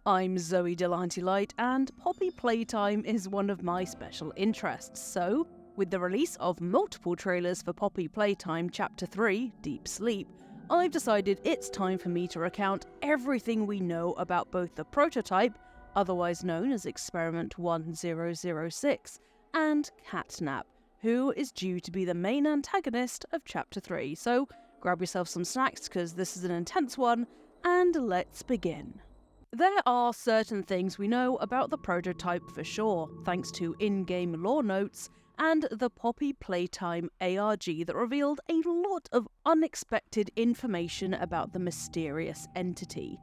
I'm Zoe Delahunty-Light, and Poppy Playtime is one of my special interests, so, with the release of multiple trailers for Poppy Playtime Chapter 3, Deep Sleep, I've decided it's time for me to recount everything we know about both the prototype, otherwise known as Experiment 1006, and Catnap, who is due to be the main antagonist of Chapter 3, so grab yourself some snacks because this is an intense one, and let's begin. There are certain things we know about the prototype for sure, thanks to in-game lore notes and the Poppy Playtime ARG that revealed a lot of unexpected information about the mysterious entity.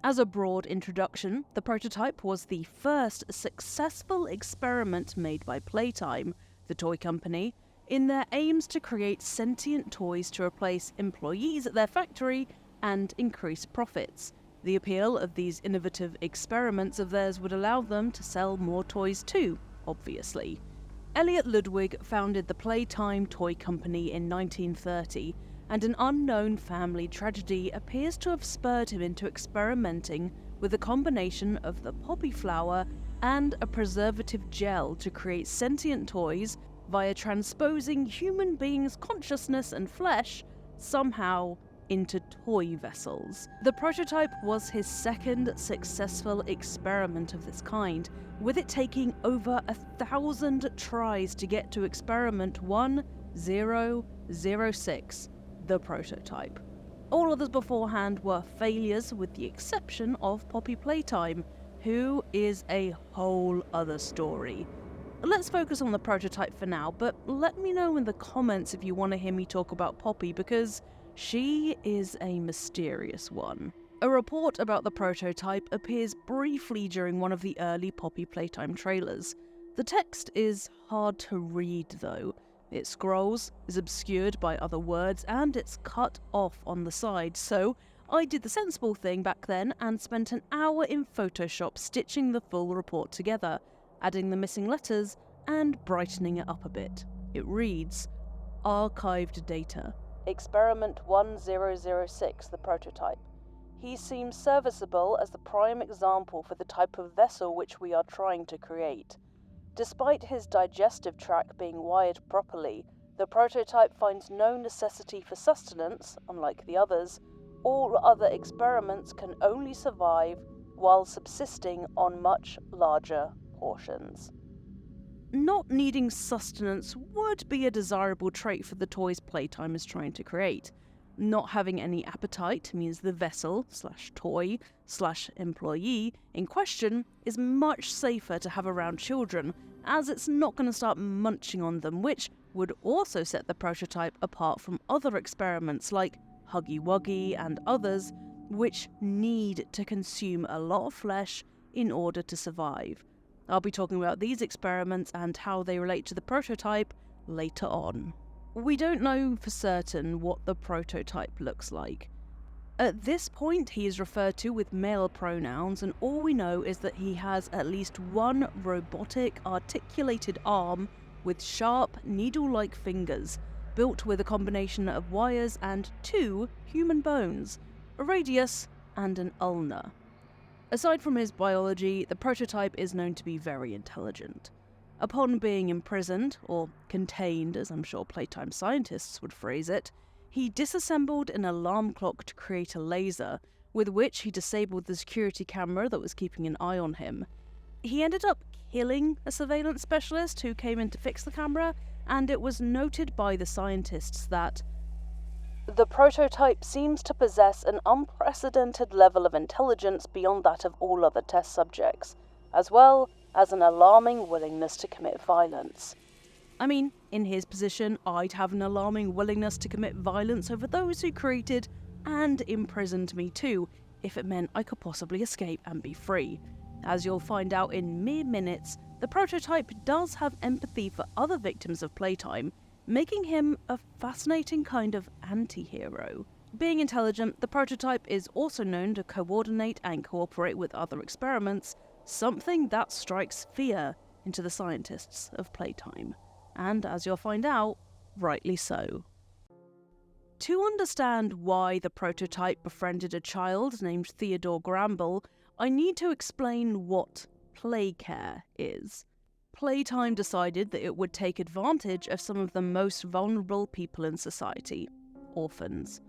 As a broad introduction, the prototype was the first successful experiment made by Playtime, the toy company, in their aims to create sentient toys to replace employees at their factory and increase profits. The appeal of these innovative experiments of theirs would allow them to sell more toys too, obviously. Elliot Ludwig founded the Playtime Toy Company in 1930, and an unknown family tragedy appears to have spurred him into experimenting with a combination of the poppy flower and a preservative gel to create sentient toys via transposing human beings' consciousness and flesh somehow into toy vessels. The prototype was his second successful experiment of this kind, with it taking over 1,000 tries to get to experiment 1006, the prototype. All others beforehand were failures with the exception of Poppy Playtime, who is a whole other story. Let's focus on the prototype for now, but let me know in the comments if you want to hear me talk about Poppy, because she is a mysterious one. A report about the prototype appears briefly during one of the early Poppy Playtime trailers. The text is hard to read though. It scrolls, is obscured by other words, and it's cut off on the side, so I did the sensible thing back then and spent an hour in Photoshop stitching the full report together, adding the missing letters and brightening it up a bit. It reads, "Archived data. Experiment 1006, the prototype. He seems serviceable as the prime example for the type of vessel which we are trying to create. Despite his digestive tract being wired properly, the prototype finds no necessity for sustenance, unlike the others. All other experiments can only survive while subsisting on much larger portions." Not needing sustenance would be a desirable trait for the toys Playtime is trying to create. Not having any appetite means the vessel/toy/employee in question is much safer to have around children, as it's not going to start munching on them, which would also set the prototype apart from other experiments like Huggy Wuggy and others, which need to consume a lot of flesh in order to survive. I'll be talking about these experiments and how they relate to the prototype later on. We don't know for certain what the prototype looks like. At this point, he is referred to with male pronouns, and all we know is that he has at least one robotic, articulated arm with sharp, needle-like fingers, built with a combination of wires and 2 human bones, a radius and an ulna. Aside from his biology, the prototype is known to be very intelligent. Upon being imprisoned, or contained as I'm sure Playtime scientists would phrase it, he disassembled an alarm clock to create a laser, with which he disabled the security camera that was keeping an eye on him. He ended up killing a surveillance specialist who came in to fix the camera, and it was noted by the scientists that the prototype seems to possess an unprecedented level of intelligence beyond that of all other test subjects, as well as an alarming willingness to commit violence. I mean, in his position, I'd have an alarming willingness to commit violence over those who created and imprisoned me too, if it meant I could possibly escape and be free. As you'll find out in mere minutes, the prototype does have empathy for other victims of Playtime, making him a fascinating kind of anti-hero. Being intelligent, the prototype is also known to coordinate and cooperate with other experiments, something that strikes fear into the scientists of Playtime. And as you'll find out, rightly so. To understand why the prototype befriended a child named Theodore Gramble, I need to explain what playcare is. Playtime decided that it would take advantage of some of the most vulnerable people in society, orphans.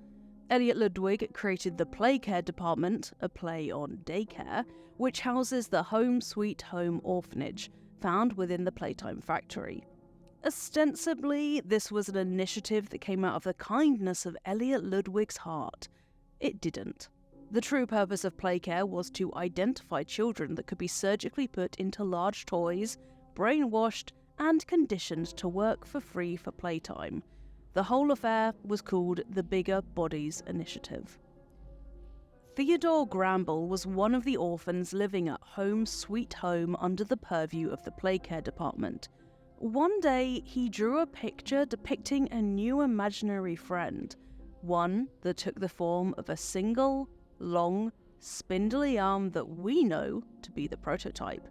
Elliot Ludwig created the Playcare Department, a play on daycare, which houses the Home Sweet Home orphanage, found within the Playtime factory. Ostensibly, this was an initiative that came out of the kindness of Elliot Ludwig's heart. It didn't. The true purpose of Playcare was to identify children that could be surgically put into large toys, brainwashed, and conditioned to work for free for playtime. The whole affair was called the Bigger Bodies Initiative. Theodore Gramble was one of the orphans living at Home Sweet Home under the purview of the Playcare Department. One day, he drew a picture depicting a new imaginary friend, one that took the form of a single, long, spindly arm that we know to be the prototype.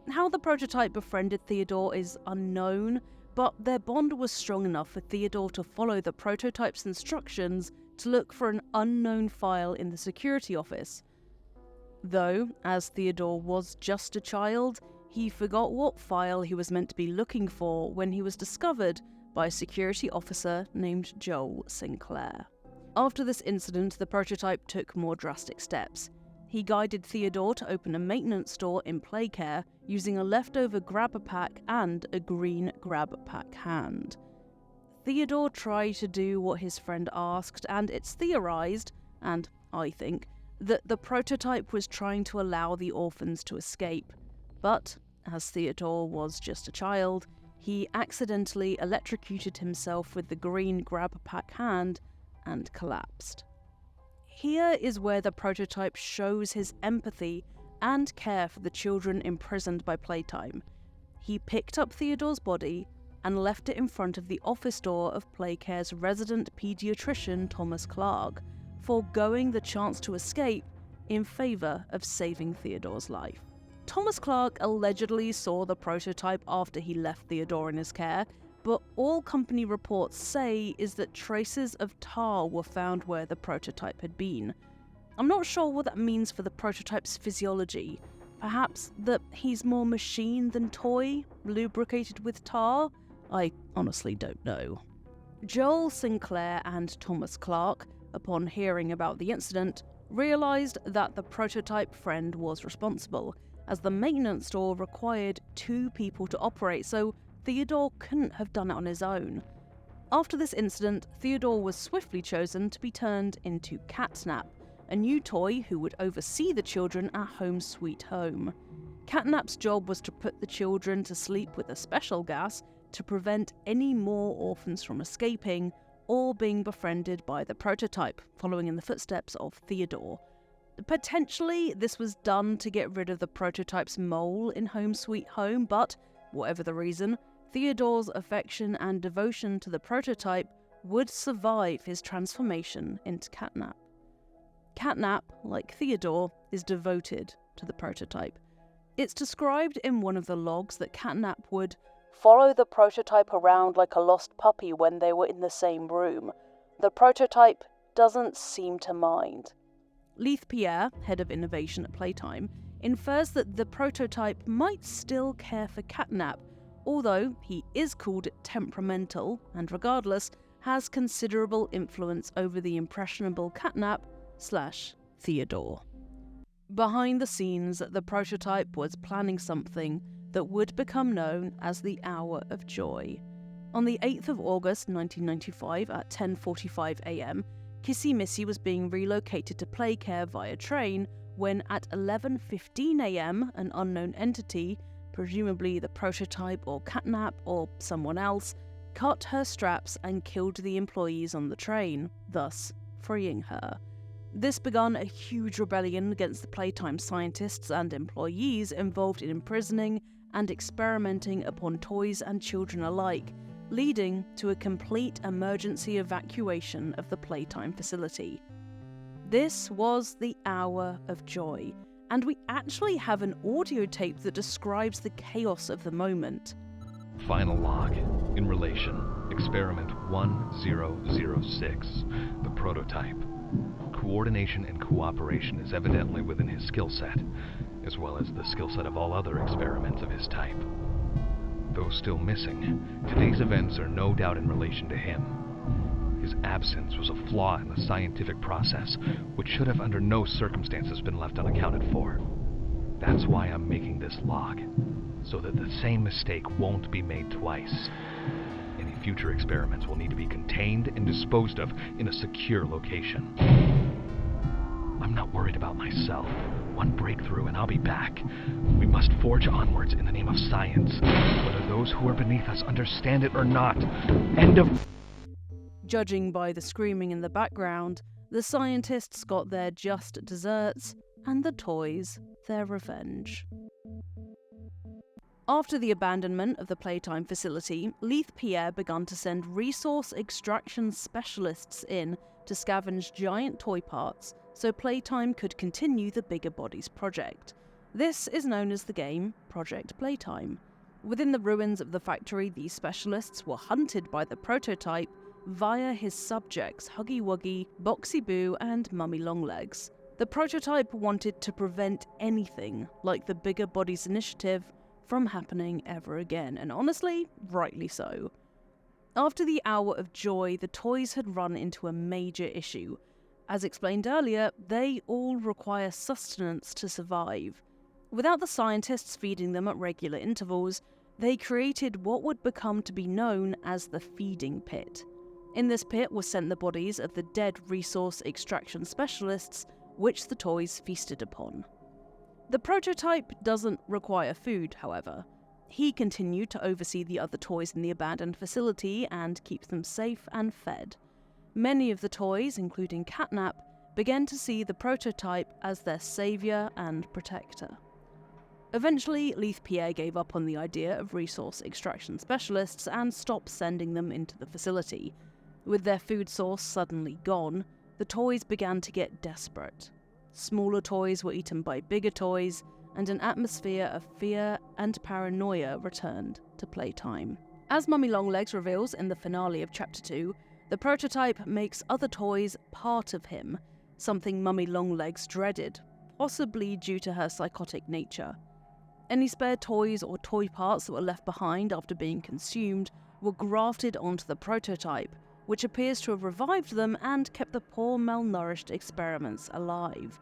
How the prototype befriended Theodore is unknown, but their bond was strong enough for Theodore to follow the prototype's instructions to look for an unknown file in the security office. Though, as Theodore was just a child, he forgot what file he was meant to be looking for when he was discovered by a security officer named Joel Sinclair. After this incident, the prototype took more drastic steps. He guided Theodore to open a maintenance store in Playcare using a leftover grabber pack and a green grab pack hand. Theodore tried to do what his friend asked, and it's theorized, and I think, that the prototype was trying to allow the orphans to escape. But, as Theodore was just a child, he accidentally electrocuted himself with the green grab pack hand and collapsed. Here is where the prototype shows his empathy and care for the children imprisoned by Playtime. He picked up Theodore's body and left it in front of the office door of Playcare's resident pediatrician Thomas Clark, foregoing the chance to escape in favour of saving Theodore's life. Thomas Clark allegedly saw the prototype after he left Theodore in his care, but all company reports say is that traces of tar were found where the prototype had been. I'm not sure what that means for the prototype's physiology. Perhaps that he's more machine than toy, lubricated with tar? I honestly don't know. Joel Sinclair and Thomas Clark, upon hearing about the incident, realised that the prototype friend was responsible, as the maintenance store required 2 people to operate, so Theodore couldn't have done it on his own. After this incident, Theodore was swiftly chosen to be turned into Catnap, a new toy who would oversee the children at Home Sweet Home. Catnap's job was to put the children to sleep with a special gas to prevent any more orphans from escaping or being befriended by the prototype, following in the footsteps of Theodore. Potentially, this was done to get rid of the prototype's mole in Home Sweet Home, but whatever the reason, Theodore's affection and devotion to the prototype would survive his transformation into Catnap. Catnap, like Theodore, is devoted to the prototype. It's described in one of the logs that Catnap would follow the prototype around like a lost puppy when they were in the same room. The prototype doesn't seem to mind. Leith Pierre, head of innovation at Playtime, infers that the prototype might still care for Catnap, although he is called temperamental and regardless has considerable influence over the impressionable Catnap/Theodore. Behind the scenes, the prototype was planning something that would become known as the Hour of Joy. On the 8th of August 1995 at 10:45 a.m, Kissy Missy was being relocated to Playcare via train when at 11:15 a.m, an unknown entity, presumably the prototype or Catnap or someone else, cut her straps and killed the employees on the train, thus freeing her. This began a huge rebellion against the Playtime scientists and employees involved in imprisoning and experimenting upon toys and children alike, leading to a complete emergency evacuation of the Playtime facility. This was the Hour of Joy, and we actually have an audio tape that describes the chaos of the moment. Final log. In relation, Experiment 1006, the prototype. Coordination and cooperation is evidently within his skill set, as well as the skill set of all other experiments of his type. Though still missing, today's events are no doubt in relation to him. His absence was a flaw in the scientific process, which should have under no circumstances been left unaccounted for. That's why I'm making this log, so that the same mistake won't be made twice. Any future experiments will need to be contained and disposed of in a secure location. I'm not worried about myself. One breakthrough and I'll be back. We must forge onwards in the name of science, whether those who are beneath us understand it or not. End of... Judging by the screaming in the background, the scientists got their just desserts, and the toys their revenge. After the abandonment of the Playtime facility, Leith Pierre began to send resource extraction specialists in to scavenge giant toy parts so Playtime could continue the Bigger Bodies project. This is known as the game Project Playtime. Within the ruins of the factory, these specialists were hunted by the prototype via his subjects Huggy Wuggy, Boxy Boo, and Mummy Longlegs. The prototype wanted to prevent anything like the Bigger Bodies initiative from happening ever again, and honestly, rightly so. After the hour of joy, the toys had run into a major issue. As explained earlier, they all require sustenance to survive. Without the scientists feeding them at regular intervals, they created what would become to be known as the feeding pit. In this pit were sent the bodies of the dead resource extraction specialists, which the toys feasted upon. The prototype doesn't require food, however. He continued to oversee the other toys in the abandoned facility and keep them safe and fed. Many of the toys, including Catnap, began to see the prototype as their savior and protector. Eventually, Leith Pierre gave up on the idea of resource extraction specialists and stopped sending them into the facility. With their food source suddenly gone, the toys began to get desperate. Smaller toys were eaten by bigger toys, and an atmosphere of fear and paranoia returned to Playtime. As Mummy Longlegs reveals in the finale of Chapter 2, the prototype makes other toys part of him, something Mummy Longlegs dreaded, possibly due to her psychotic nature. Any spare toys or toy parts that were left behind after being consumed were grafted onto the prototype, which appears to have revived them and kept the poor malnourished experiments alive.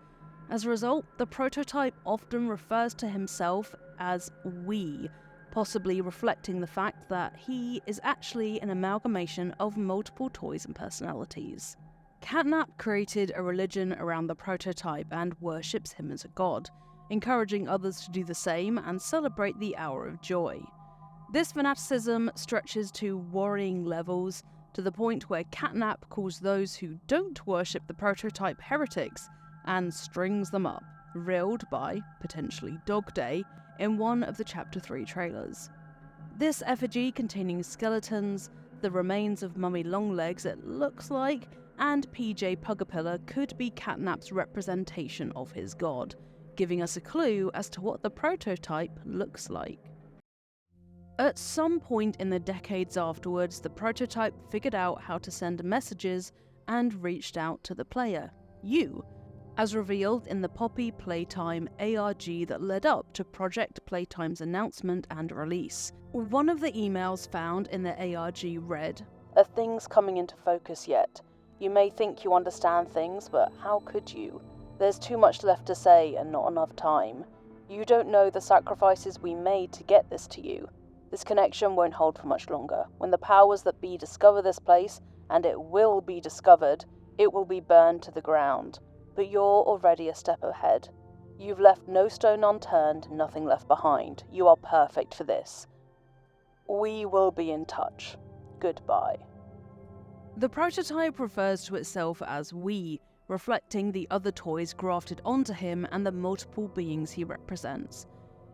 As a result, the prototype often refers to himself as we, possibly reflecting the fact that he is actually an amalgamation of multiple toys and personalities. Catnap created a religion around the prototype and worships him as a god, encouraging others to do the same and celebrate the hour of joy. This fanaticism stretches to worrying levels, to the point where Catnap calls those who don't worship the prototype heretics and strings them up, reeled by, potentially Dog Day, in one of the Chapter 3 trailers. This effigy containing skeletons, the remains of Mummy Longlegs it looks like, and PJ Pugapilla could be Catnap's representation of his god, giving us a clue as to what the prototype looks like. At some point in the decades afterwards, the prototype figured out how to send messages and reached out to the player, you, as revealed in the Poppy Playtime ARG that led up to Project Playtime's announcement and release. One of the emails found in the ARG read, "Are things coming into focus yet? You may think you understand things, but how could you? There's too much left to say and not enough time. You don't know the sacrifices we made to get this to you. This connection won't hold for much longer. When the powers that be discover this place, and it will be discovered, it will be burned to the ground. But you're already a step ahead. You've left no stone unturned, nothing left behind. You are perfect for this. We will be in touch. Goodbye." The prototype refers to itself as we, reflecting the other toys grafted onto him and the multiple beings he represents.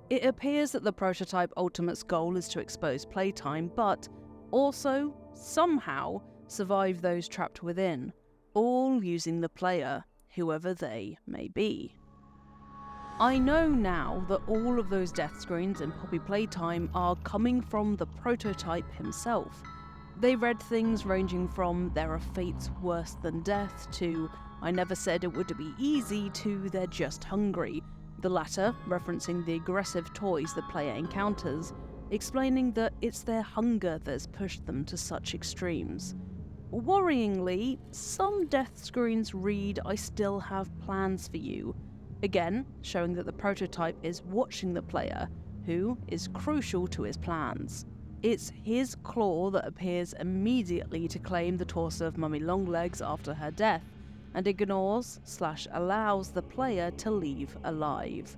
It appears that the prototype ultimate's goal is to expose Playtime, but also, somehow, survive those trapped within, all using the player, whoever they may be. I know now that all of those death screens in Poppy Playtime are coming from the prototype himself. They read things ranging from "there are fates worse than death" to I never said it would be easy to they're just hungry, the latter referencing the aggressive toys the player encounters, explaining that it's their hunger that's pushed them to such extremes. Worryingly, some death screens read, "I still have plans for you," again showing that the prototype is watching the player, who is crucial to his plans. It's his claw that appears immediately to claim the torso of Mummy Longlegs after her death, and ignores/allows the player to leave alive.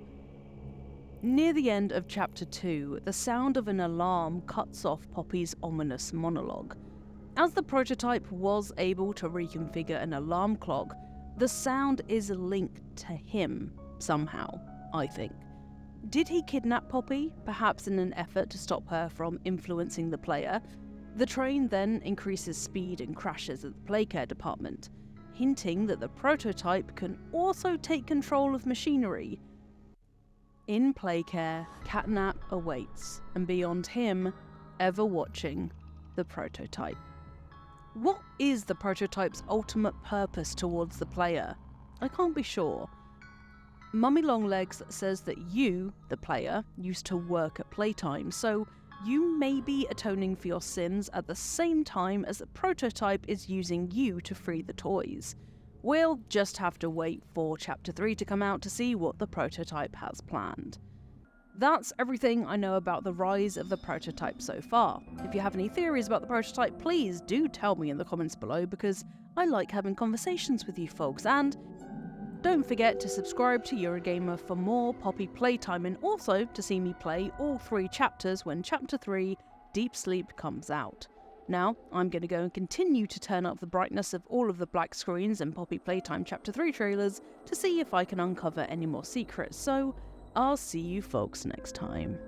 Near the end of Chapter 2, the sound of an alarm cuts off Poppy's ominous monologue. As the prototype was able to reconfigure an alarm clock, the sound is linked to him somehow, I think. Did he kidnap Poppy, perhaps in an effort to stop her from influencing the player? The train then increases speed and crashes at the playcare department, hinting that the prototype can also take control of machinery. In Playcare, Catnap awaits, and beyond him, ever watching, the prototype. What is the prototype's ultimate purpose towards the player? I can't be sure. Mummy Longlegs says that you, the player, used to work at Playtime, so you may be atoning for your sins at the same time as the prototype is using you to free the toys. We'll just have to wait for Chapter 3 to come out to see what the prototype has planned. That's everything I know about the rise of the prototype so far. If you have any theories about the prototype, please do tell me in the comments below, because I like having conversations with you folks, and don't forget to subscribe to Eurogamer for more Poppy Playtime, and also to see me play all 3 chapters when Chapter 3, Deep Sleep, comes out. Now, I'm going to go and continue to turn up the brightness of all of the black screens and Poppy Playtime Chapter 3 trailers to see if I can uncover any more secrets, so I'll see you folks next time.